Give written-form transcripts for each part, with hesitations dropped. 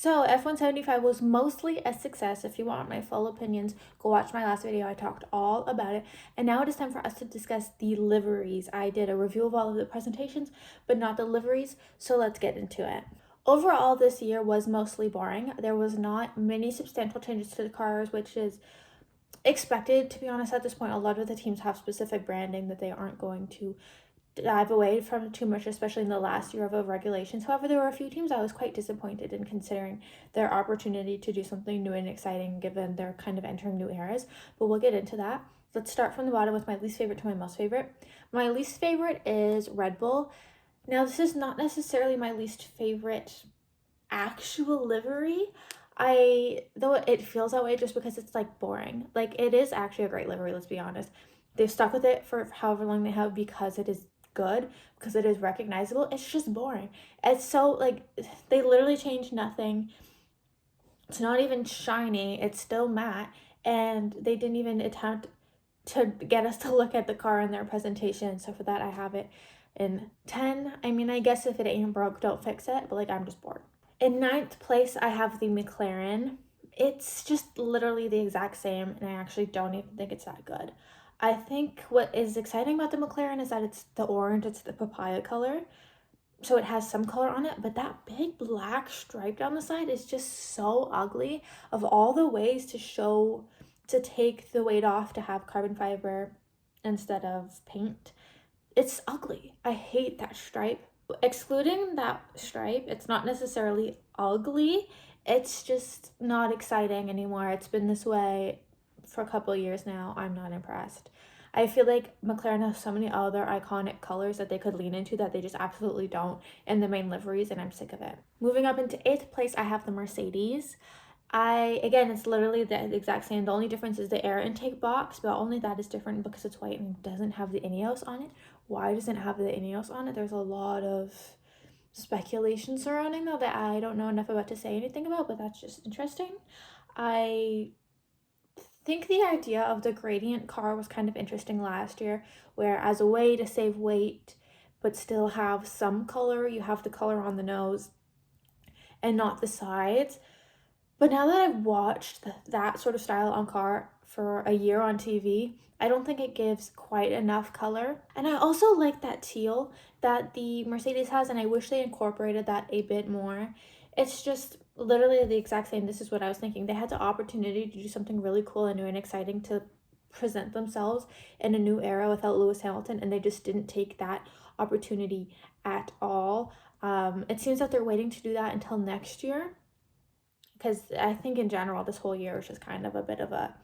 So F-175 was mostly a success. If you want my full opinions, go watch my last video. I talked all about it. And now it is time for us to discuss the liveries. I did a review of all of the presentations, but not the liveries. So let's get into it. Overall, this year was mostly boring. There was not many substantial changes to the cars, which is expected, to be honest. At this point, a lot of the teams have specific branding that they aren't going to dive away from too much, especially in the last year of regulations. However, there were a few teams I was quite disappointed in, considering their opportunity to do something new and exciting given they're kind of entering new eras. But we'll get into that. Let's start from the bottom with my least favorite to my most favorite. My least favorite is Red Bull. Now, this is not necessarily my least favorite actual livery. Though it feels that way just because it's like boring. Like, it is actually a great livery, let's be honest. They've stuck with it for however long they have because it is good, because it is recognizable. It's just boring. It's so like they literally changed nothing. It's not even shiny, it's still matte, and they didn't even attempt to get us to look at the car in their presentation. So for that, I have it in 10. I mean, I guess if it ain't broke, don't fix it, but like, I'm just bored. In ninth place, I have the McLaren. It's just literally the exact same, and I actually don't even think it's that good. I think what is exciting about the McLaren is that it's the orange, it's the papaya color. So it has some color on it, but that big black stripe down the side is just so ugly. Of all the ways to take the weight off to have carbon fiber instead of paint, it's ugly. I hate that stripe. Excluding that stripe, it's not necessarily ugly. It's just not exciting anymore. It's been this way for a couple of years now. I'm not impressed. I feel like McLaren has so many other iconic colors that they could lean into that they just absolutely don't in the main liveries, and I'm sick of it. Moving up into eighth place, I have the Mercedes. Again, it's literally the exact same. The only difference is the air intake box, but only that is different because it's white and doesn't have the Ineos on it. Why doesn't it have the Ineos on it? There's a lot of speculation surrounding that I don't know enough about to say anything about, but that's just interesting. I think the idea of the gradient car was kind of interesting last year, where as a way to save weight but still have some color, you have the color on the nose and not the sides. But now that I've watched that sort of style on car for a year on TV, I don't think it gives quite enough color. And I also like that teal that the Mercedes has, and I wish they incorporated that a bit more. It's just literally the exact same. This is what I was thinking. They had the opportunity to do something really cool and new and exciting to present themselves in a new era without Lewis Hamilton, and they just didn't take that opportunity at all. It seems that they're waiting to do that until next year, because I think in general this whole year is just kind of a bit of a,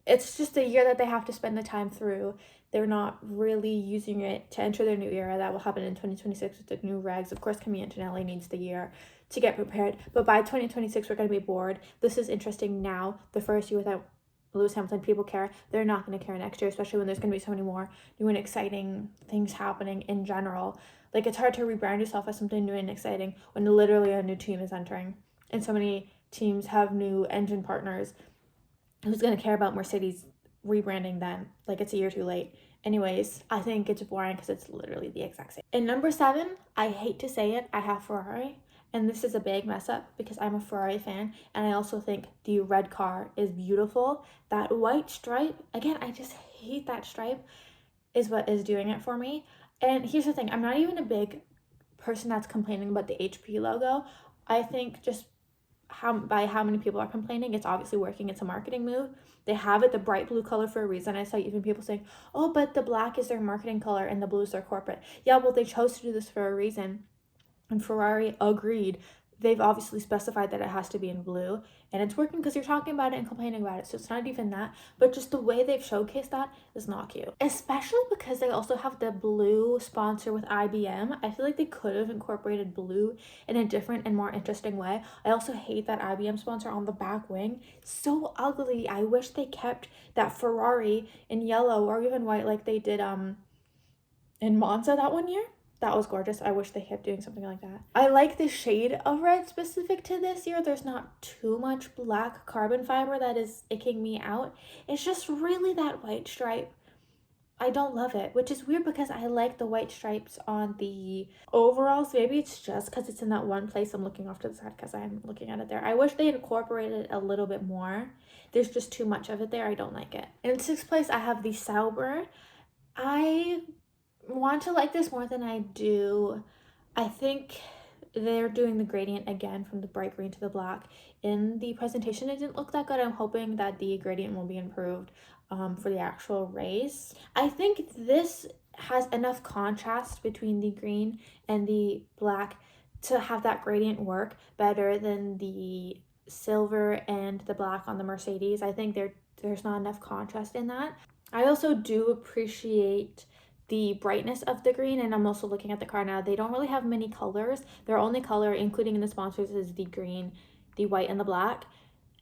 it's just a year that they have to spend the time through. They're not really using it to enter their new era that will happen in 2026 with the new regs. Of course, Camille Antonelli needs the year to get prepared, but by 2026 we're going to be bored. This is interesting now, the first year without Lewis Hamilton. People care. They're not going to care next year, especially when there's going to be so many more new and exciting things happening in general. Like, it's hard to rebrand yourself as something new and exciting when literally a new team is entering, and so many teams have new engine partners. Who's going to care about Mercedes rebranding then? Like, it's a year too late. Anyways, I think it's boring because it's literally the exact same. In number 7, I hate to say it, I have Ferrari. And this is a big mess up because I'm a Ferrari fan, and I also think the red car is beautiful. That white stripe, again, I just hate that stripe, is what is doing it for me. And here's the thing, I'm not even a big person that's complaining about the HP logo. I think just how many people are complaining, it's obviously working. It's a marketing move. They have it the bright blue color for a reason. I saw even people saying, oh, but the black is their marketing color and the blue is their corporate. Yeah, well, they chose to do this for a reason, and Ferrari agreed. They've obviously specified that it has to be in blue, and it's working because you're talking about it and complaining about it. So it's not even that, but just the way they've showcased that is not cute. Especially because they also have the blue sponsor with IBM. I feel like they could have incorporated blue in a different and more interesting way. I also hate that IBM sponsor on the back wing. So ugly. I wish they kept that Ferrari in yellow or even white like they did in Monza that one year. That was gorgeous. I wish they kept doing something like that. I like the shade of red specific to this year. There's not too much black carbon fiber that is icking me out. It's just really that white stripe. I don't love it, which is weird because I like the white stripes on the overalls. Maybe it's just because it's in that one place. I'm looking off to the side because I'm looking at it there. I wish they incorporated a little bit more. There's just too much of it there. I don't like it. In sixth place, I have the Sauber. I want to like this more than I do. I think they're doing the gradient again from the bright green to the black. In the presentation, it didn't look that good. I'm hoping that the gradient will be improved for the actual race. I think this has enough contrast between the green and the black to have that gradient work better than the silver and the black on the Mercedes. I think there's not enough contrast in that. I also do appreciate the brightness of the green, and I'm also looking at the car now. They don't really have many colors. Their only color, including in the sponsors, is the green, the white, and the black.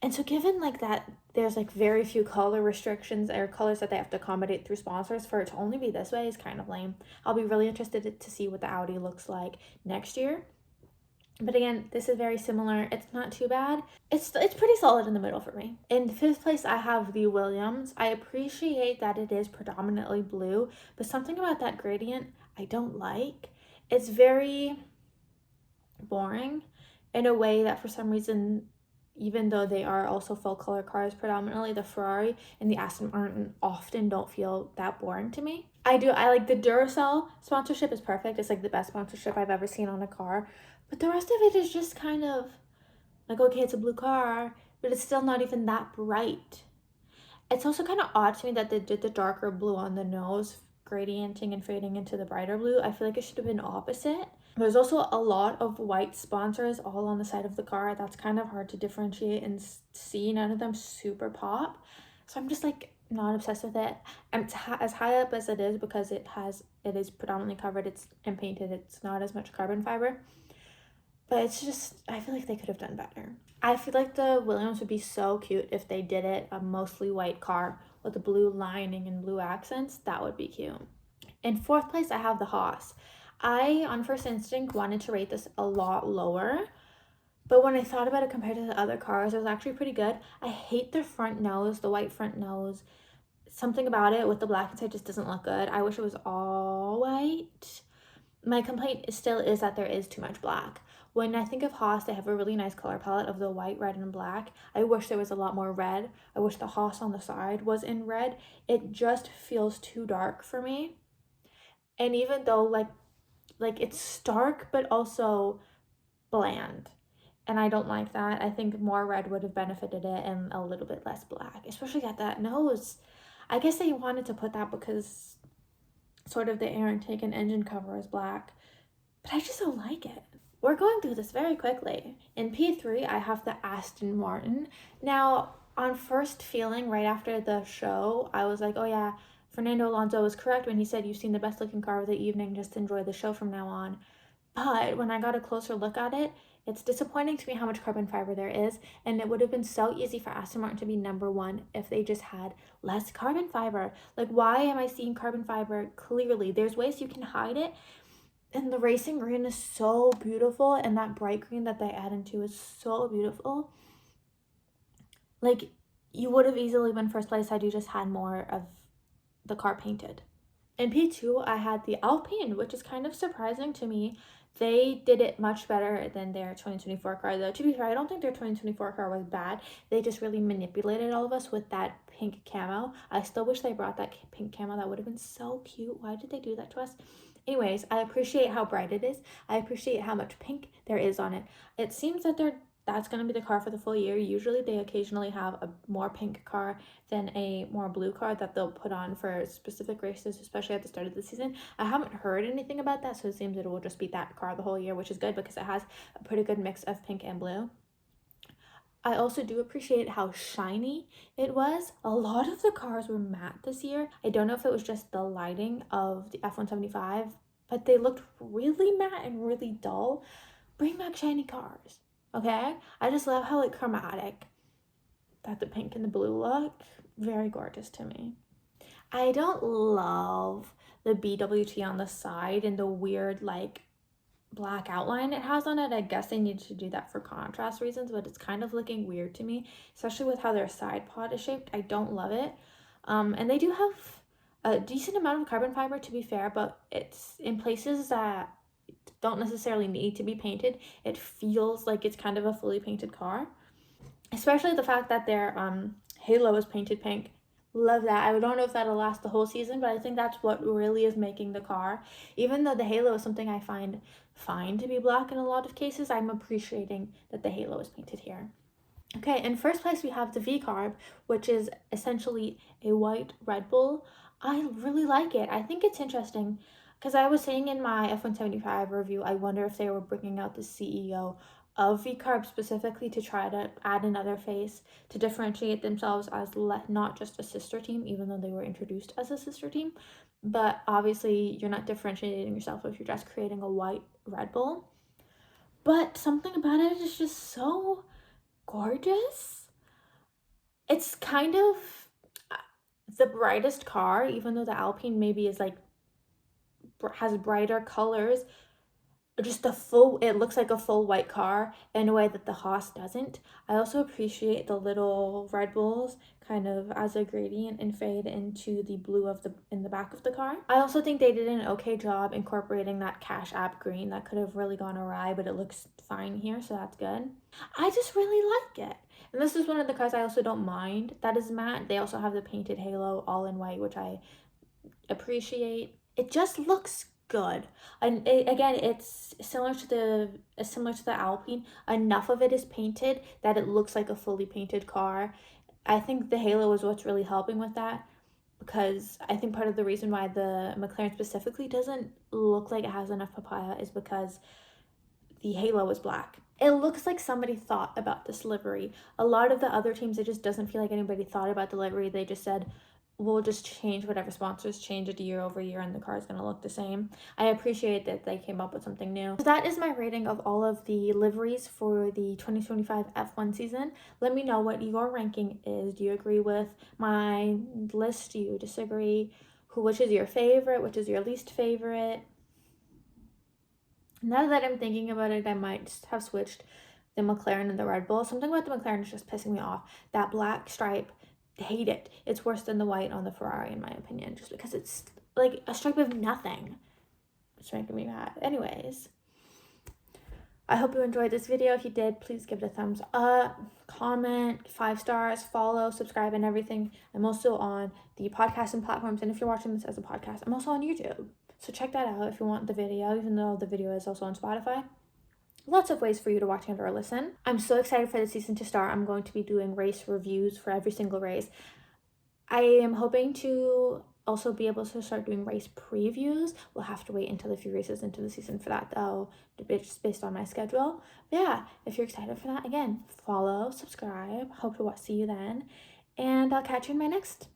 And so given like that there's like very few color restrictions or colors that they have to accommodate through sponsors, for it to only be this way is kind of lame. I'll be really interested to see what the Audi looks like next year. But again, this is very similar. It's not too bad. It's pretty solid in the middle for me. In fifth place, I have the Williams. I appreciate that it is predominantly blue, but something about that gradient I don't like. It's very boring in a way that for some reason, even though they are also full color cars, predominantly the Ferrari and the Aston Martin often don't feel that boring to me. I like the Duracell sponsorship is perfect. It's like the best sponsorship I've ever seen on a car. But the rest of it is just kind of like, okay, it's a blue car, but it's still not even that bright. It's also kind of odd to me that they did the darker blue on the nose, gradienting and fading into the brighter blue. I feel like it should have been opposite. There's also a lot of white sponsors all on the side of the car. That's kind of hard to differentiate and see. None of them super pop. So I'm just like not obsessed with it. And as high up as it is, because it is predominantly covered, and painted, it's not as much carbon fiber. But it's just, I feel like they could have done better. I feel like the Williams would be so cute if they did it a mostly white car with a blue lining and blue accents. That would be cute. In fourth place, I have the Haas. I, on first instinct, wanted to rate this a lot lower. But when I thought about it compared to the other cars, it was actually pretty good. I hate the front nose, the white front nose. Something about it with the black inside just doesn't look good. I wish it was all white. My complaint still is that there is too much black. When I think of Haas, they have a really nice color palette of the white, red, and black. I wish there was a lot more red. I wish the Haas on the side was in red. It just feels too dark for me. And even though like it's stark but also bland. And I don't like that. I think more red would have benefited it and a little bit less black, especially at that nose. I guess they wanted to put that because sort of the air intake and engine cover is black, but I just don't like it. We're going through this very quickly. In P3, I have the Aston Martin. Now, on first feeling, right after the show, I was like, oh yeah, Fernando Alonso was correct when he said you've seen the best looking car of the evening, just enjoy the show from now on. But when I got a closer look at it, it's disappointing to me how much carbon fiber there is, and it would have been so easy for Aston Martin to be number one if they just had less carbon fiber. Like, why am I seeing carbon fiber clearly? There's ways you can hide it, and the racing green is so beautiful, and that bright green that they add into is so beautiful. Like, you would have easily been first place had you just had more of the car painted. In P2, I had the Alpine, which is kind of surprising to me. They did it much better than their 2024 car, though. To be fair, I don't think their 2024 car was bad. They just really manipulated all of us with that pink camo. I still wish they brought that pink camo. That would have been so cute. Why did they do that to us? Anyways, I appreciate how bright it is. I appreciate how much pink there is on it. It seems that that's going to be the car for the full year. Usually they occasionally have a more pink car than a more blue car that they'll put on for specific races, especially at the start of the season. I haven't heard anything about that, so it seems it will just be that car the whole year, which is good because it has a pretty good mix of pink and blue. I also do appreciate how shiny it was. A lot of the cars were matte this year. I don't know if it was just the lighting of the F-175, but they looked really matte and really dull. Bring back shiny cars, okay? I just love how like chromatic that the pink and the blue look. Very gorgeous to me. I don't love the BWT on the side and the weird like black outline it has on it. I guess they need to do that for contrast reasons, but it's kind of looking weird to me, especially with how their side pod is shaped. I don't love it. And they do have a decent amount of carbon fiber, to be fair, but it's in places that don't necessarily need to be painted. It feels like it's kind of a fully painted car, especially the fact that their halo is painted pink. Love that. I don't know if that'll last the whole season, but I think that's what really is making the car. Even though the halo is something I find fine to be black in a lot of cases, I'm appreciating that the halo is painted here. Okay, in first place we have the V-carb, which is essentially a white Red Bull. I really like it. I think it's interesting because I was saying in my F-175 review, I wonder if they were bringing out the CEO of V-carb specifically to try to add another face to differentiate themselves as not just a sister team, even though they were introduced as a sister team. But obviously, you're not differentiating yourself if you're just creating a white Red Bull. But something about it is just so gorgeous. It's kind of the brightest car, even though the Alpine maybe is like has brighter colors. Just it looks like a full white car in a way that the Haas doesn't. I also appreciate the little Red Bulls kind of as a gradient and fade into the blue of in the back of the car. I also think they did an okay job incorporating that Cash App green. That could have really gone awry, but it looks fine here, so that's good. I just really like it. And this is one of the cars I also don't mind that is matte. They also have the painted halo all in white, which I appreciate. It just looks good. And again, it's similar to the Alpine. Enough of it is painted that it looks like a fully painted car. I think the halo is what's really helping with that, because I think part of the reason why the McLaren specifically doesn't look like it has enough papaya is because the halo is black. It looks like somebody thought about this livery. A lot of the other teams, it just doesn't feel like anybody thought about the livery. They just said, we'll just change whatever sponsors, change it year over year, and the car is going to look the same. I appreciate that they came up with something new. So that is my rating of all of the liveries for the 2025 F1 season. Let me know what your ranking is. Do you agree with my list? Do you disagree? Which is your favorite? Which is your least favorite? Now that I'm thinking about it, I might just have switched the McLaren and the Red Bull. Something about the McLaren is just pissing me off. That black stripe, hate it. It's worse than the white on the Ferrari, in my opinion, just because it's like a stripe of nothing. It's making me mad. Anyways, I hope you enjoyed this video. If you did, please give it a thumbs up, comment, 5 stars, follow, subscribe, and everything. I'm also on the podcasting platforms, and if you're watching this as a podcast, I'm also on YouTube. So check that out if you want the video, even though the video is also on Spotify. Lots of ways for you to watch and or listen. I'm so excited for the season to start. I'm going to be doing race reviews for every single race. I am hoping to also be able to start doing race previews. We'll have to wait until a few races into the season for that, though. It's based on my schedule. But yeah, if you're excited for that, again, follow, subscribe. Hope to see you then. And I'll catch you in my next